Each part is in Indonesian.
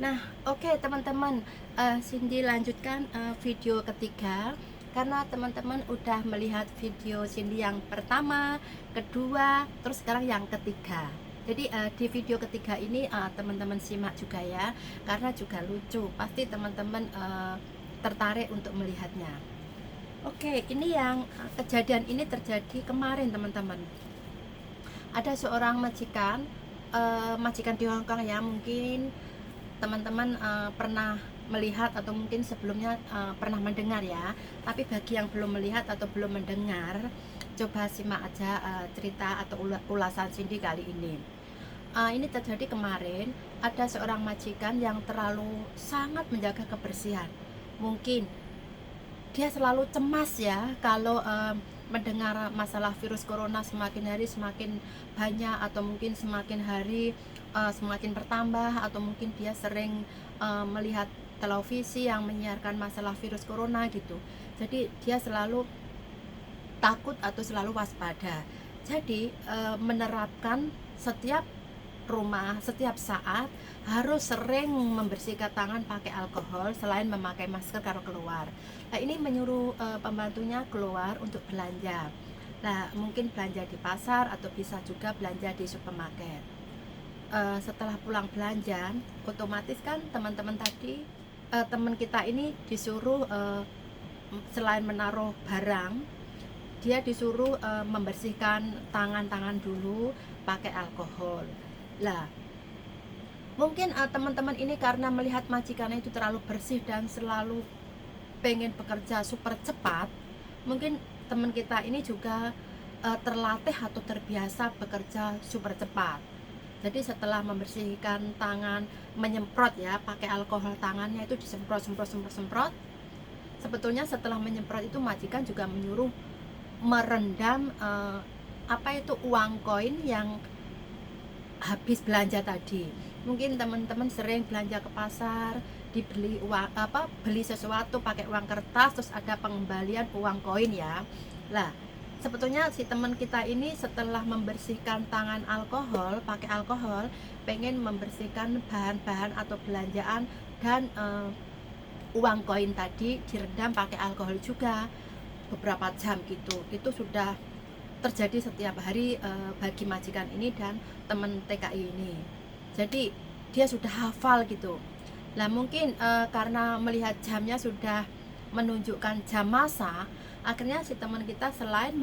Nah, oke teman-teman, Cindy lanjutkan video ketiga karena teman-teman udah melihat video Cindy yang pertama, kedua, terus sekarang yang ketiga. Jadi di video ketiga ini teman-teman simak juga ya, karena juga lucu. Pasti teman-teman tertarik untuk melihatnya. Oke, ini yang kejadian ini terjadi kemarin teman-teman. Ada seorang majikan, majikan di Hongkong ya, mungkin teman-teman pernah melihat atau mungkin sebelumnya pernah mendengar ya. Tapi bagi yang belum melihat atau belum mendengar, coba simak aja cerita atau ulasan Cindy kali ini. Ini terjadi kemarin, ada seorang majikan yang terlalu sangat menjaga kebersihan. Mungkin dia selalu cemas ya kalau mendengar masalah virus corona semakin hari semakin banyak, atau mungkin semakin hari semakin bertambah, atau mungkin dia sering melihat televisi yang menyiarkan masalah virus corona gitu. Jadi dia selalu takut atau selalu waspada. Jadi menerapkan setiap rumah, setiap saat harus sering membersihkan tangan pakai alkohol selain memakai masker kalau keluar. Nah, ini menyuruh pembantunya keluar untuk belanja. Nah, mungkin belanja di pasar atau bisa juga belanja di supermarket. Setelah pulang belanja, otomatis kan teman-teman tadi, teman kita ini disuruh selain menaruh barang, dia disuruh membersihkan tangan-tangan dulu pakai alkohol. Lah, mungkin teman-teman ini karena melihat majikannya itu terlalu bersih dan selalu pengen bekerja super cepat, mungkin teman kita ini juga terlatih atau terbiasa bekerja super cepat. Jadi setelah membersihkan tangan, menyemprot ya pakai alkohol, tangannya itu disemprot semprot semprot semprot. Sebetulnya setelah menyemprot itu majikan juga menyuruh merendam apa itu uang koin yang habis belanja tadi. Mungkin teman-teman sering belanja ke pasar, dibeli uang beli sesuatu pakai uang kertas, terus ada pengembalian uang koin ya. Lah, sebetulnya si teman kita ini setelah membersihkan tangan alkohol pakai alkohol, pengen membersihkan bahan-bahan atau belanjaan dan uang koin tadi direndam pakai alkohol juga beberapa jam gitu. Itu sudah terjadi setiap hari bagi majikan ini dan teman TKI ini. Jadi dia sudah hafal gitu. Nah, mungkin karena melihat jamnya sudah menunjukkan jam masak, akhirnya si teman kita selain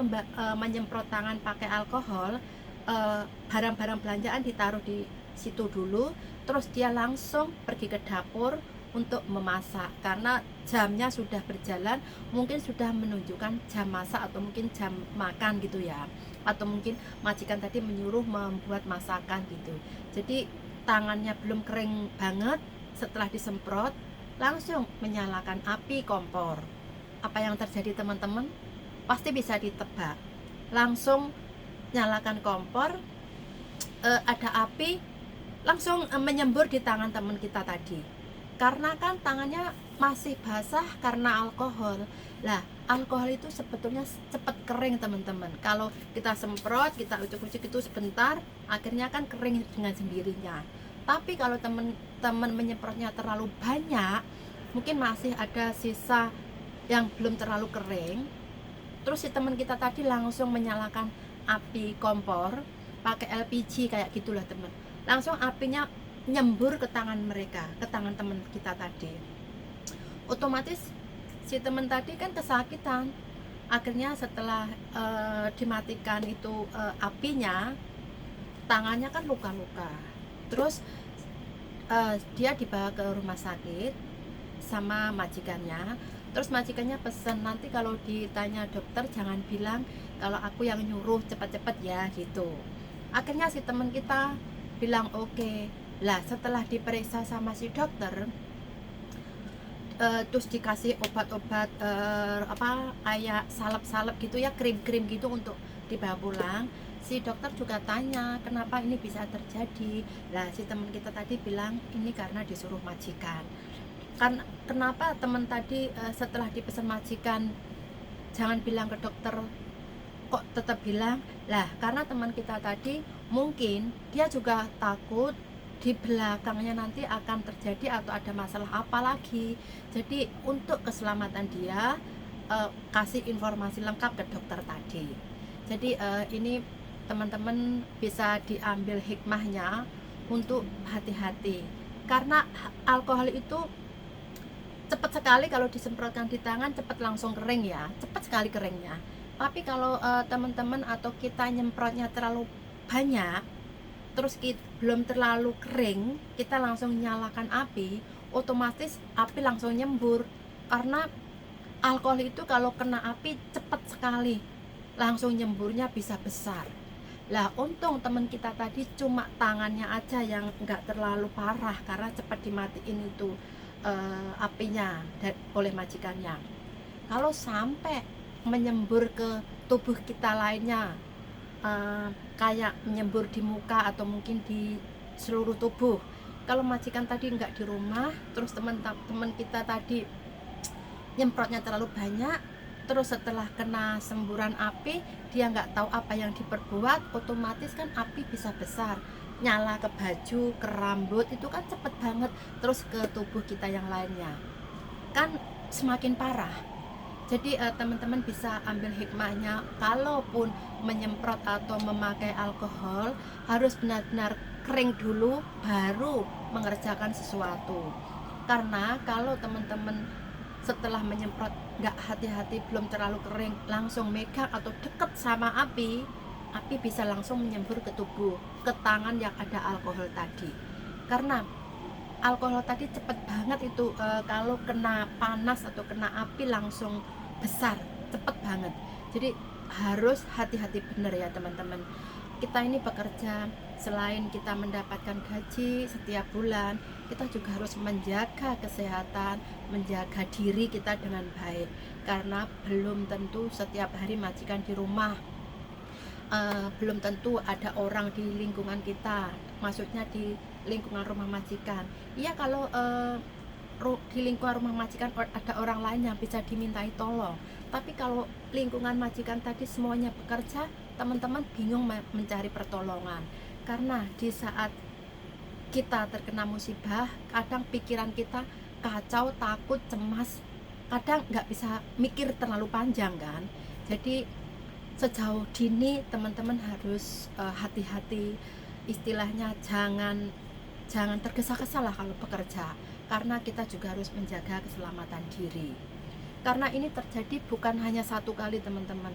menyemprot tangan pakai alkohol, barang-barang belanjaan ditaruh di situ dulu, terus dia langsung pergi ke dapur untuk memasak karena jamnya sudah berjalan, mungkin sudah menunjukkan jam masak atau mungkin jam makan gitu ya, atau mungkin majikan tadi menyuruh membuat masakan gitu. Jadi tangannya belum kering banget, setelah disemprot langsung menyalakan api kompor. Apa yang terjadi teman-teman? Pasti bisa ditebak. Langsung nyalakan kompor, ada api, langsung menyembur di tangan teman kita tadi. Karena kan tangannya masih basah karena alkohol. Lah, alkohol itu sebetulnya cepat kering teman-teman. Kalau kita semprot, kita ucuk-ucuk itu sebentar, akhirnya kan kering dengan sendirinya. Tapi kalau teman-teman menyemprotnya terlalu banyak, mungkin masih ada sisa yang belum terlalu kering. Terus si teman kita tadi langsung menyalakan api kompor pakai LPG kayak gitulah teman. Langsung apinya nyembur ke tangan mereka, ke tangan teman kita tadi. Otomatis si teman tadi kan kesakitan. Akhirnya setelah dimatikan itu apinya, tangannya kan luka-luka. Terus dia dibawa ke rumah sakit sama majikannya. Terus majikannya pesan, nanti kalau ditanya dokter jangan bilang kalau aku yang nyuruh cepet-cepet ya gitu. Akhirnya si teman kita bilang oke. Lah, setelah diperiksa sama si dokter, terus dikasih obat-obat kayak salep-salep gitu ya, krim-krim gitu untuk dibawa pulang. Si dokter juga tanya kenapa ini bisa terjadi. Lah, si teman kita tadi bilang ini karena disuruh majikan. Kan kenapa teman tadi setelah dipesan majikan jangan bilang ke dokter, kok tetap bilang? Lah, karena teman kita tadi mungkin dia juga takut di belakangnya nanti akan terjadi atau ada masalah apa lagi. Jadi untuk keselamatan dia, kasih informasi lengkap ke dokter tadi. Jadi ini teman-teman bisa diambil hikmahnya untuk hati-hati, karena alkohol itu cepat sekali kalau disemprotkan di tangan, cepat langsung kering ya, cepat sekali keringnya. Tapi kalau teman-teman atau kita nyemprotnya terlalu banyak, terus belum terlalu kering, kita langsung nyalakan api, otomatis api langsung nyembur. Karena alkohol itu kalau kena api cepat sekali, langsung nyemburnya bisa besar. Lah untung teman kita tadi cuma tangannya aja yang nggak terlalu parah, karena cepat dimatiin itu apinya oleh majikannya. Kalau sampai menyembur ke tubuh kita lainnya, kayak menyembur di muka atau mungkin di seluruh tubuh, kalau majikan tadi nggak di rumah, terus teman-teman kita tadi nyemprotnya terlalu banyak, terus setelah kena semburan api dia nggak tahu apa yang diperbuat, otomatis kan api bisa besar, nyala ke baju, ke rambut, itu kan cepet banget, terus ke tubuh kita yang lainnya kan semakin parah. Jadi teman-teman bisa ambil hikmahnya, kalaupun menyemprot atau memakai alkohol harus benar-benar kering dulu baru mengerjakan sesuatu. Karena kalau teman-teman setelah menyemprot nggak hati-hati, belum terlalu kering, langsung megang atau deket sama api bisa langsung menyembur ke tubuh, ke tangan yang ada alkohol tadi. Karena alkohol tadi cepet banget itu, kalau kena panas atau kena api langsung besar, cepet banget. Jadi harus hati-hati bener ya teman-teman. Kita ini bekerja, selain kita mendapatkan gaji setiap bulan, kita juga harus menjaga kesehatan, menjaga diri kita dengan baik. Karena belum tentu setiap hari majikan di rumah, belum tentu ada orang di lingkungan kita, maksudnya di lingkungan rumah majikan. Iya, kalau di lingkungan rumah majikan ada orang lain yang bisa dimintai tolong, tapi kalau lingkungan majikan tadi semuanya bekerja, teman-teman bingung mencari pertolongan. Karena di saat kita terkena musibah, kadang pikiran kita kacau, takut, cemas, kadang nggak bisa mikir terlalu panjang kan. Jadi sejauh dini teman-teman harus hati-hati, istilahnya jangan tergesa-gesa lah kalau bekerja, karena kita juga harus menjaga keselamatan diri. Karena ini terjadi bukan hanya satu kali teman-teman.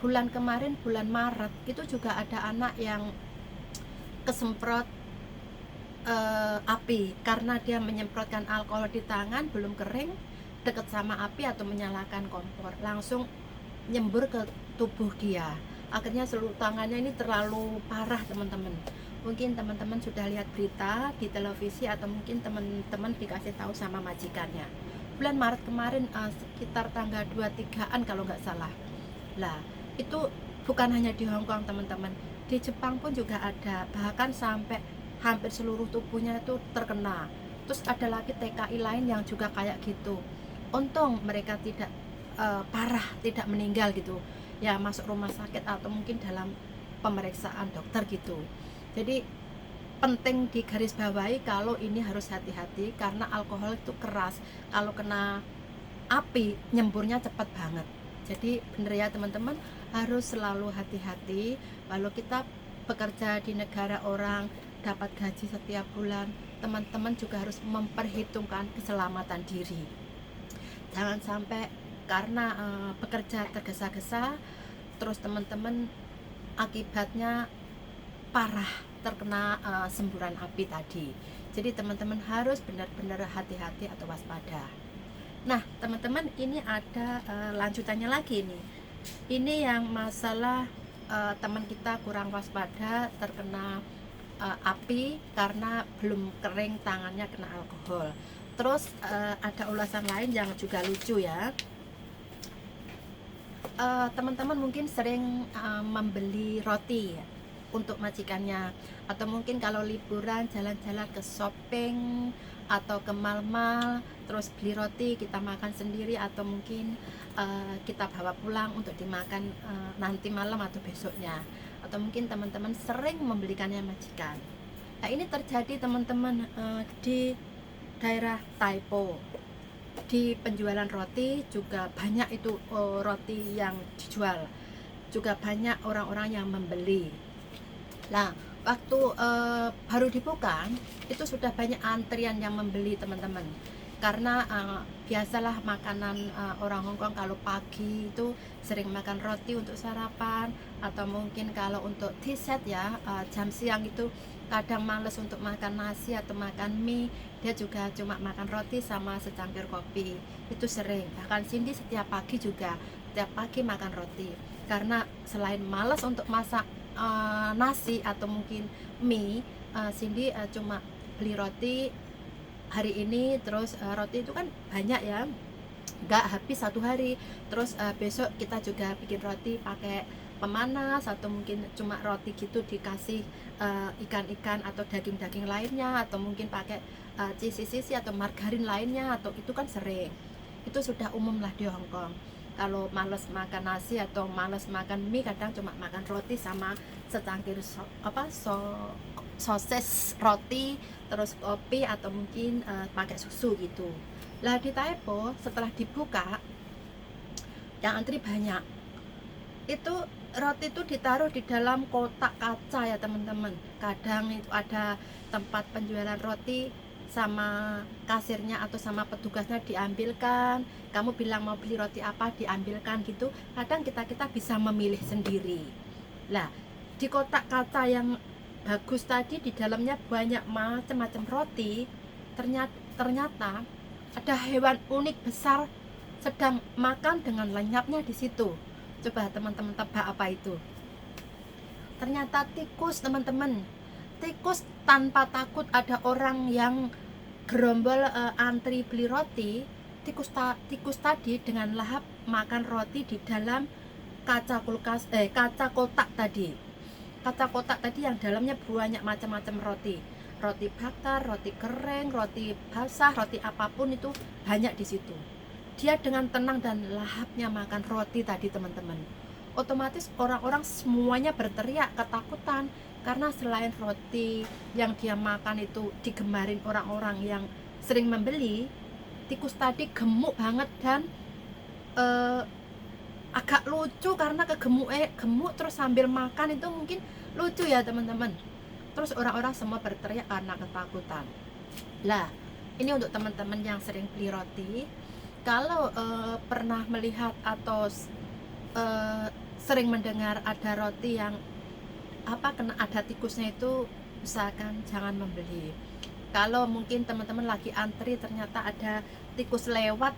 Bulan kemarin, bulan Maret, itu juga ada anak yang kesemprot api karena dia menyemprotkan alkohol di tangan, belum kering, deket sama api atau menyalakan kompor, langsung nyembur ke tubuh dia. Akhirnya seluruh tangannya ini terlalu parah teman-teman. Mungkin teman-teman sudah lihat berita di televisi atau mungkin teman-teman dikasih tahu sama majikannya. Bulan Maret kemarin, sekitar tanggal 23-an kalau nggak salah. Lah, itu bukan hanya di Hong Kong teman-teman, di Jepang pun juga ada, bahkan sampai hampir seluruh tubuhnya itu terkena. Terus ada lagi TKI lain yang juga kayak gitu. Untung mereka tidak parah, tidak meninggal gitu ya, masuk rumah sakit atau mungkin dalam pemeriksaan dokter gitu. Jadi penting digarisbawahi kalau ini harus hati-hati, karena alkohol itu keras, kalau kena api nyemburnya cepat banget. Jadi bener ya teman-teman, harus selalu hati-hati. Walau kita bekerja di negara orang, dapat gaji setiap bulan, teman-teman juga harus memperhitungkan keselamatan diri. Jangan sampai karena bekerja tergesa-gesa, terus teman-teman akibatnya parah terkena semburan api tadi. Jadi teman-teman harus benar-benar hati-hati atau waspada. Nah teman-teman, ini ada lanjutannya lagi nih. Ini yang masalah teman kita kurang waspada terkena api karena belum kering tangannya kena alkohol. Terus ada ulasan lain yang juga lucu ya. Teman-teman mungkin sering membeli roti ya, untuk majikannya, atau mungkin kalau liburan jalan-jalan ke shopping atau ke mal-mal, terus beli roti kita makan sendiri, atau mungkin kita bawa pulang untuk dimakan nanti malam atau besoknya, atau mungkin teman-teman sering membelikannya majikan. Nah, ini terjadi teman-teman di daerah Taipo. Di penjualan roti juga banyak itu roti yang dijual, juga banyak orang-orang yang membeli. Nah, waktu baru dibuka itu sudah banyak antrian yang membeli teman-teman, karena biasalah makanan orang Hongkong kalau pagi itu sering makan roti untuk sarapan, atau mungkin kalau untuk tea set ya, jam siang itu kadang males untuk makan nasi atau makan mie, dia juga cuma makan roti sama secangkir kopi. Itu sering, bahkan Cindy setiap pagi juga setiap pagi makan roti, karena selain males untuk masak nasi atau mungkin mie, Cindy cuma beli roti hari ini, terus roti itu kan banyak ya, nggak habis satu hari. Terus besok kita juga bikin roti pakai pemanas, atau mungkin cuma roti gitu dikasih ikan-ikan atau daging-daging lainnya, atau mungkin pakai cheese atau margarin lainnya, atau itu kan sering, itu sudah umum lah di Hongkong. Kalau males makan nasi atau males makan mie, kadang cuma makan roti sama secangkir sosis roti, terus kopi, atau mungkin pakai susu gitu. Lah di Taipo setelah dibuka yang antri banyak. Itu roti itu ditaruh di dalam kotak kaca ya teman-teman. Kadang itu ada tempat penjualan roti, sama kasirnya atau sama petugasnya diambilkan. Kamu bilang mau beli roti apa, diambilkan gitu. Kadang kita bisa memilih sendiri. Lah di kotak kaca yang bagus tadi, di dalamnya banyak macam-macam roti. Ternyata ada hewan unik besar sedang makan dengan lenyapnya di situ. Coba teman-teman tebak apa itu? Ternyata tikus teman-teman. Tikus tanpa takut ada orang yang gerombol antri beli roti. Tikus tadi dengan lahap makan roti di dalam kaca kotak tadi. Kaca kotak tadi yang dalamnya banyak macam-macam roti. Roti bakar, roti kering, roti basah, roti apapun itu banyak di situ. Dia dengan tenang dan lahapnya makan roti tadi teman-teman. Otomatis orang-orang semuanya berteriak ketakutan, karena selain roti yang dia makan itu digemarin orang-orang yang sering membeli, tikus tadi gemuk banget dan agak lucu karena gemuk terus sambil makan itu mungkin lucu ya teman-teman. Terus orang-orang semua berteriak karena ketakutan. Lah ini untuk teman-teman yang sering beli roti, kalau pernah melihat atau sering mendengar ada roti yang kena ada tikusnya, itu usahakan jangan membeli. Kalau mungkin teman-teman lagi antri ternyata ada tikus lewat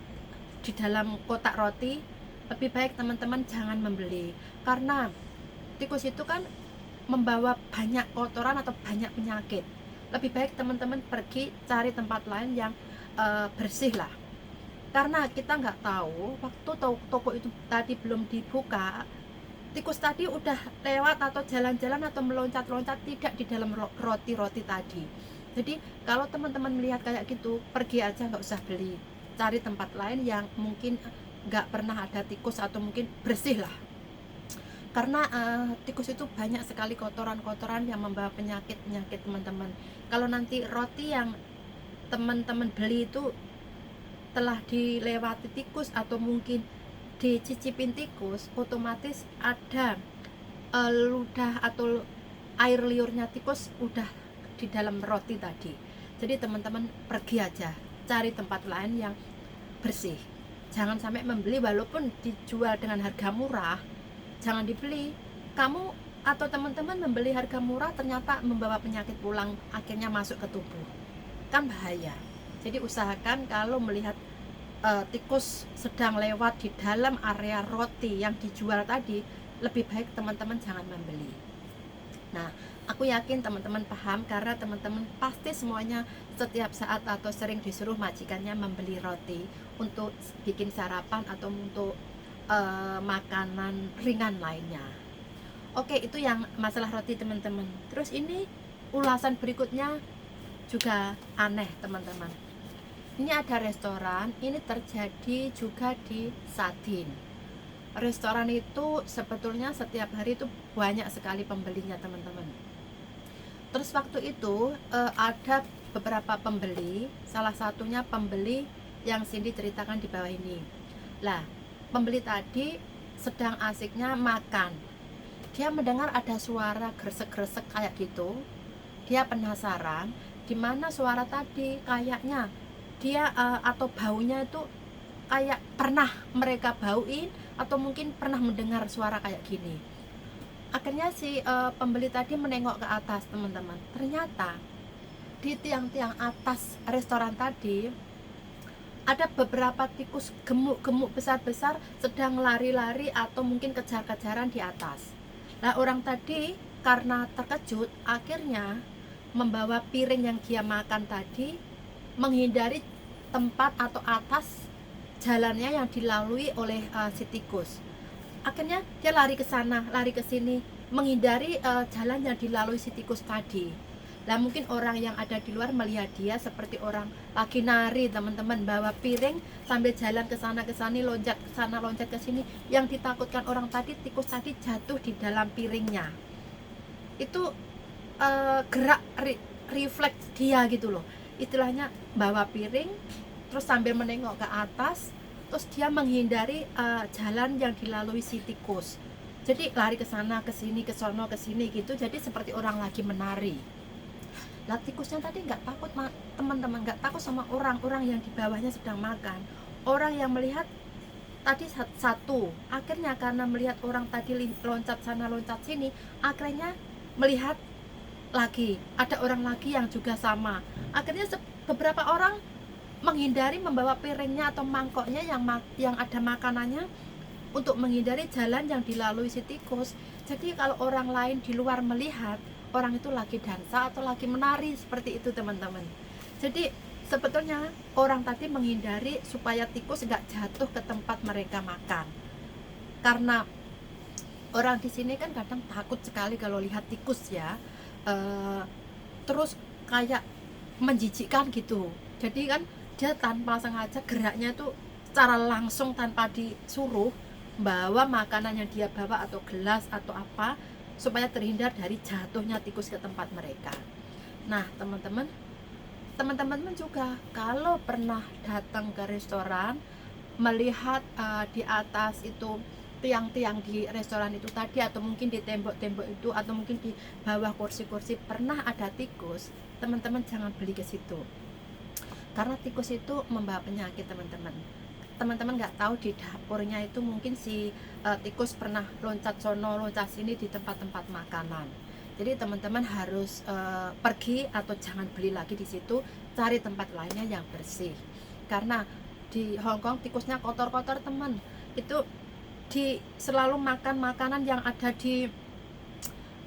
di dalam kotak roti, lebih baik teman-teman jangan membeli, karena tikus itu kan membawa banyak kotoran atau banyak penyakit. Lebih baik teman-teman pergi cari tempat lain yang bersih lah, karena kita nggak tahu waktu toko itu tadi belum dibuka, tikus tadi udah lewat atau jalan-jalan atau meloncat-loncat tidak di dalam roti-roti tadi. Jadi kalau teman-teman melihat kayak gitu, pergi aja, nggak usah beli, cari tempat lain yang mungkin nggak pernah ada tikus atau mungkin bersih lah, karena tikus itu banyak sekali kotoran-kotoran yang membawa penyakit teman-teman. Kalau nanti roti yang teman-teman beli itu telah dilewati tikus atau mungkin dicicipin tikus, otomatis ada ludah atau air liurnya tikus udah di dalam roti tadi. Jadi teman-teman pergi aja, cari tempat lain yang bersih. Jangan sampai membeli walaupun dijual dengan harga murah, jangan dibeli. Kamu atau teman-teman membeli harga murah ternyata membawa penyakit pulang, akhirnya masuk ke tubuh, kan bahaya. Jadi usahakan kalau melihat tikus sedang lewat di dalam area roti yang dijual tadi, lebih baik teman-teman jangan membeli. Nah, aku yakin teman-teman paham, karena teman-teman pasti semuanya setiap saat atau sering disuruh majikannya membeli roti untuk bikin sarapan atau untuk makanan ringan lainnya. Oke, itu yang masalah roti teman-teman. Terus ini ulasan berikutnya juga aneh teman-teman. Ini ada restoran, ini terjadi juga di Sadin. Restoran itu sebetulnya setiap hari itu banyak sekali pembelinya teman-teman. Terus waktu itu ada beberapa pembeli, salah satunya pembeli yang Cindy ceritakan di bawah ini. Lah, pembeli tadi sedang asiknya makan. Dia mendengar ada suara gresek-gresek kayak gitu. Dia penasaran, di mana suara tadi? Kayaknya dia atau baunya itu kayak pernah mereka bauin atau mungkin pernah mendengar suara kayak gini. Akhirnya si pembeli tadi menengok ke atas, teman-teman. Ternyata di tiang-tiang atas restoran tadi ada beberapa tikus gemuk-gemuk besar-besar sedang lari-lari atau mungkin kejar-kejaran di atas. Nah, orang tadi karena terkejut akhirnya membawa piring yang dia makan tadi menghindari tempat atau atas jalannya yang dilalui oleh si tikus. Akhirnya dia lari ke sana, lari ke sini, menghindari jalan yang dilalui si tikus tadi. Lah mungkin orang yang ada di luar melihat dia seperti orang lagi nari, teman-teman, bawa piring sambil jalan ke sana ke sini, loncat ke sana loncat ke sini. Yang ditakutkan orang tadi, tikus tadi jatuh di dalam piringnya. Itu gerak refleks dia gitu loh. Istilahnya bawa piring terus sambil menengok ke atas, terus dia menghindari jalan yang dilalui si tikus. Jadi lari ke sana ke sini, ke sono ke sini gitu, jadi seperti orang lagi menari. Lah tikusnya tadi nggak takut, teman-teman, nggak takut sama orang-orang yang di bawahnya sedang makan. Orang yang melihat tadi satu, akhirnya karena melihat orang tadi loncat sana loncat sini, akhirnya melihat lagi ada orang lagi yang juga sama. Akhirnya beberapa orang menghindari membawa piringnya atau mangkoknya yang ada makanannya untuk menghindari jalan yang dilalui si tikus. Jadi kalau orang lain di luar melihat orang itu lagi dansa atau lagi menari seperti itu, teman-teman. Jadi sebetulnya orang tadi menghindari supaya tikus nggak jatuh ke tempat mereka makan. Karena orang di sini kan kadang takut sekali kalau lihat tikus ya, terus kayak menjijikkan gitu. Jadi kan dia tanpa sengaja geraknya itu secara langsung tanpa disuruh bawa makanan yang dia bawa atau gelas atau apa supaya terhindar dari jatuhnya tikus ke tempat mereka. Nah, teman-teman juga kalau pernah datang ke restoran melihat di atas itu tiang-tiang di restoran itu tadi, atau mungkin di tembok-tembok itu, atau mungkin di bawah kursi-kursi pernah ada tikus, teman-teman jangan beli ke situ. Karena tikus itu membawa penyakit, teman-teman. Teman-teman nggak tahu di dapurnya itu mungkin si tikus pernah loncat sono loncat sini di tempat-tempat makanan. Jadi teman-teman harus pergi atau jangan beli lagi di situ, cari tempat lainnya yang bersih. Karena di Hong Kong tikusnya kotor-kotor, teman. Itu selalu makan makanan yang ada di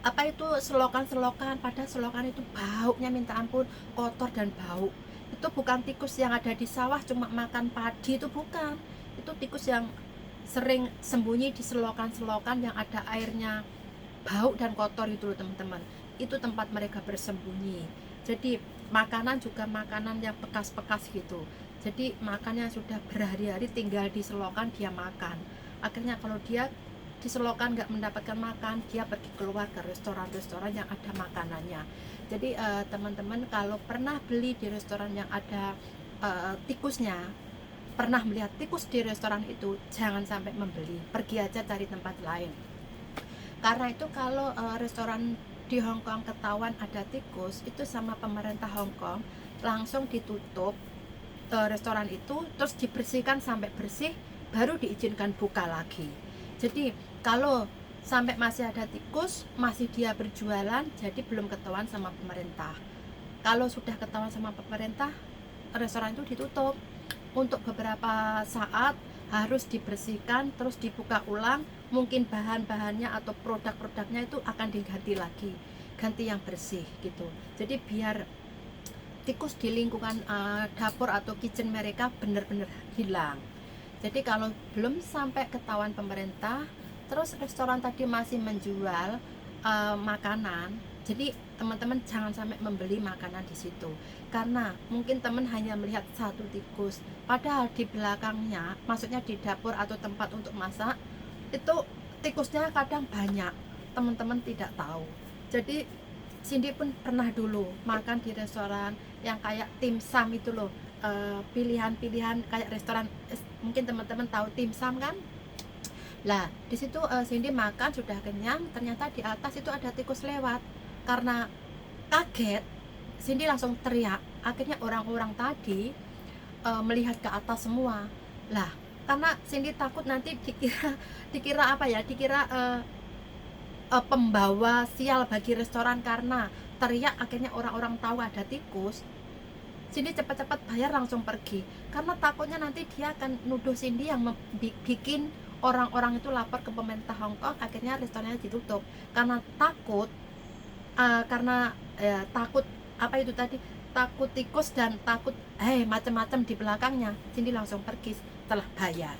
apa itu selokan-selokan, padahal selokan itu baunya minta ampun, kotor dan bau. Itu bukan tikus yang ada di sawah cuma makan padi, itu bukan. Itu tikus yang sering sembunyi di selokan-selokan yang ada airnya bau dan kotor itu loh, teman-teman. Itu tempat mereka bersembunyi. Jadi makanan juga makanan yang bekas-bekas gitu. Jadi makannya sudah berhari-hari tinggal di selokan dia makan. Akhirnya kalau dia di selokan nggak mendapatkan makan, dia pergi keluar ke restoran-restoran yang ada makanannya. Jadi teman-teman kalau pernah beli di restoran yang ada tikusnya, pernah melihat tikus di restoran itu, jangan sampai membeli, pergi aja cari tempat lain. Karena itu kalau restoran di Hong Kong ketahuan ada tikus, itu sama pemerintah Hong Kong langsung ditutup restoran itu, terus dibersihkan sampai bersih, baru diizinkan buka lagi. Jadi kalau sampai masih ada tikus, masih dia berjualan, jadi belum ketahuan sama pemerintah. Kalau sudah ketahuan sama pemerintah, restoran itu ditutup untuk beberapa saat, harus dibersihkan, terus dibuka ulang. Mungkin bahan-bahannya atau produk-produknya itu akan diganti lagi, ganti yang bersih gitu. Jadi biar tikus di lingkungan dapur atau kitchen mereka benar-benar hilang. Jadi kalau belum sampai ketahuan pemerintah, terus restoran tadi masih menjual makanan, jadi teman-teman jangan sampai membeli makanan di situ. Karena mungkin teman hanya melihat satu tikus, padahal di belakangnya, maksudnya di dapur atau tempat untuk masak, itu tikusnya kadang banyak, teman-teman tidak tahu. Jadi Cindy pun pernah dulu makan di restoran yang kayak dimsum itu loh, pilihan-pilihan kayak restoran, mungkin teman-teman tahu dimsum kan. Lah di situ Cindy makan sudah kenyang, ternyata di atas itu ada tikus lewat. Karena kaget, Cindy langsung teriak. Akhirnya orang-orang tadi melihat ke atas semua. Lah karena Cindy takut nanti dikira apa ya, dikira pembawa sial bagi restoran karena teriak, akhirnya orang-orang tahu ada tikus. Cindy cepat-cepat bayar langsung pergi karena takutnya nanti dia akan nuduh Cindy yang bikin orang-orang itu lapor ke pemerintah Hong Kong. Akhirnya restorannya ditutup karena takut, takut apa itu tadi, takut tikus dan takut macam-macam di belakangnya. Cindy langsung pergi setelah bayar,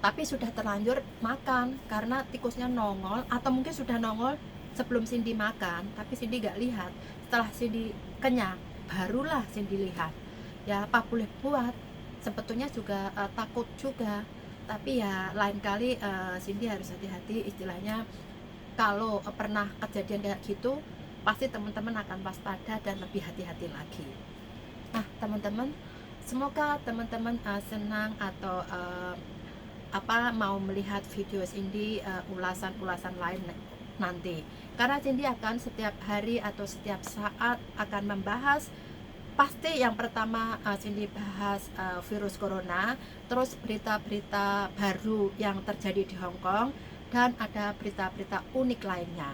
tapi sudah terlanjur makan karena tikusnya nongol, atau mungkin sudah nongol sebelum Cindy makan tapi Cindy gak lihat. Setelah Cindy kenyang barulah Cindy lihat. Ya apa boleh buat, sebetulnya juga takut juga, tapi ya lain kali Cindy harus hati-hati. Istilahnya kalau pernah kejadian kayak gitu, pasti teman-teman akan waspada dan lebih hati-hati lagi. Nah teman-teman, semoga teman-teman senang atau mau melihat video Cindy ulasan-ulasan lain nanti, karena Cindy akan setiap hari atau setiap saat akan membahas. Pasti yang pertama Cindy bahas virus corona, terus berita-berita baru yang terjadi di Hong Kong, dan ada berita-berita unik lainnya.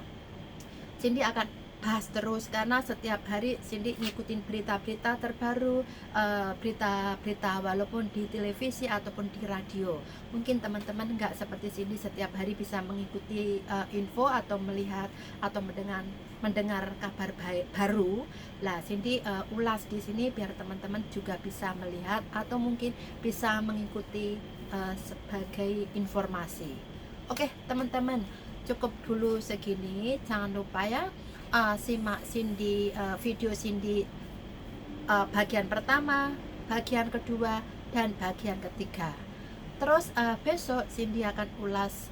Cindy akan bahas terus karena setiap hari Cindy ngikutin berita-berita terbaru, berita-berita walaupun di televisi ataupun di radio. Mungkin teman-teman nggak seperti Cindy setiap hari bisa mengikuti info atau melihat atau mendengar kabar baru. Lah Cindy ulas di sini biar teman-teman juga bisa melihat atau mungkin bisa mengikuti sebagai informasi. Oke teman-teman, cukup dulu segini. Jangan lupa ya, simak Cindy video Cindy bagian pertama, bagian kedua, dan bagian ketiga. Terus besok Cindy akan ulas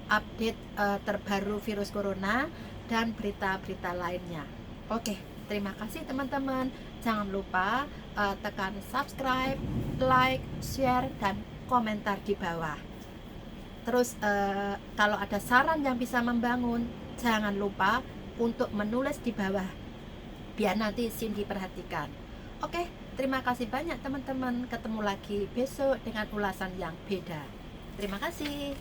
update terbaru virus corona dan berita-berita lainnya. Oke, terima kasih teman-teman. Jangan lupa tekan subscribe, like, share, dan komentar di bawah. Terus kalau ada saran yang bisa membangun, jangan lupa untuk menulis di bawah biar nanti Cindy perhatikan. Oke, terima kasih banyak teman-teman. Ketemu lagi besok dengan ulasan yang beda. Terima kasih.